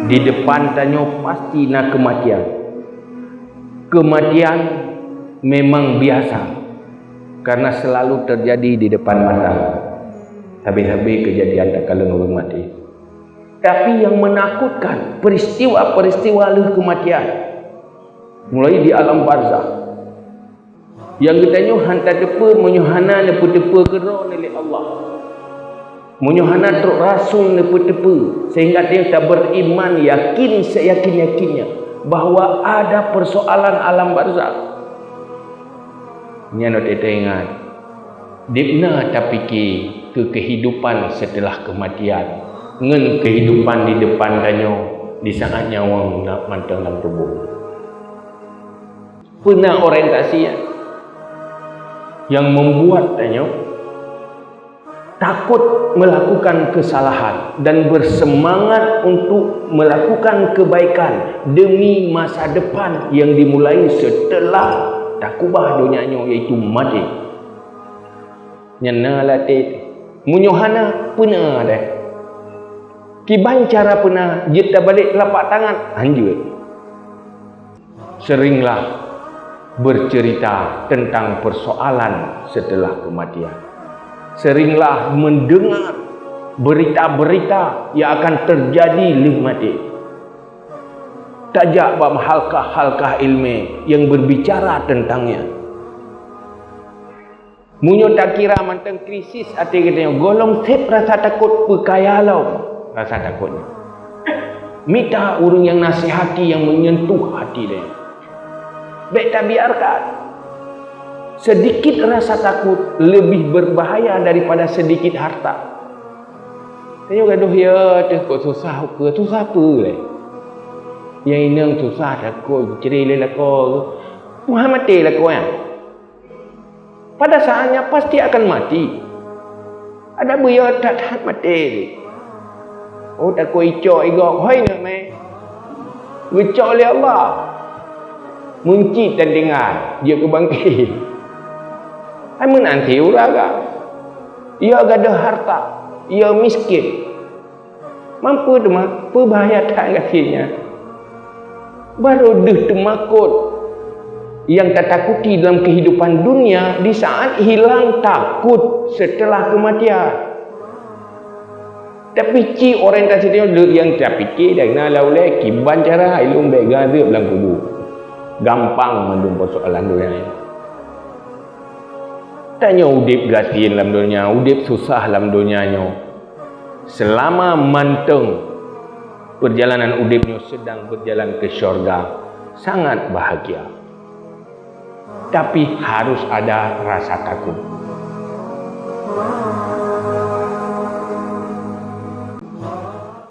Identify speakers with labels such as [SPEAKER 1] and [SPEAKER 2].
[SPEAKER 1] di depan tanyo pasti nak kematian. Kematian memang biasa karena selalu terjadi di depan mata. Habis-habis kejadian tak kala orang mati. Tapi yang menakutkan peristiwa-peristiwa lalu kematian. Mulai di alam barzakh. Yang katanya hantar depa menyuhana lepa-depa kera oleh Allah. Menyuhana truk rasul lepa-depa sehingga dia tak beriman yakin seyakin-yakinnya bahawa ada persoalan alam barzakh. Nya nak ingat. Dipna tak fikir ke kehidupan setelah kematian. Ngen kehidupan di depan danyo di saat nyawa nak mantang dalam tubuh. Pernah orientasi yang membuat danyo takut melakukan kesalahan dan bersemangat untuk melakukan kebaikan demi masa depan yang dimulai setelah takubah dunianya iaitu mati. Nyana latih munyuhana pernah dah. Kiban cara pernah jeta balik telapak tangan anjur. Seringlah bercerita tentang persoalan setelah kematian. Seringlah mendengar berita-berita yang akan terjadi lepas mati. Tajak bab halkah-halkah ilmu yang berbicara tentangnya. Munyo tak kira mantang krisis hati katanya golong sep rasa takut perkayalau. Rasa takutnya. Minta orang yang nasihati yang menyentuh hati dia. Baik tak biarkan. Sedikit rasa takut lebih berbahaya daripada sedikit harta. Tanya gaduh ya, kok susah ke? Susah apa le? Yang ini susah takut, cerai lah kau. Muhammad lah kau ya. Pada saatnya pasti akan mati. Ada buaya tak tahan mati. Oh tak kau icok igok hoi nak mai. Icok oleh Allah. Munci dan dengar dia kebangkit. Ai menanti uraga. Ia gadah harta, ia miskin. Mampu demak berbahaya tak kasihnya. Baru deh temakut yang tak takuti dalam kehidupan dunia di saat hilang takut setelah kematian. Tapi ci orientasi dia yang tak fikir dah nak laulai kiban cara ilmu baik gaza dalam kubur. Gampang mendung persoalan dunia ni. Tanya udip gatin dalam dunia, udip susah dalam dunianya. Selama manteng perjalanan udipnya sedang berjalan ke syurga, sangat bahagia. Tapi harus ada rasa takut.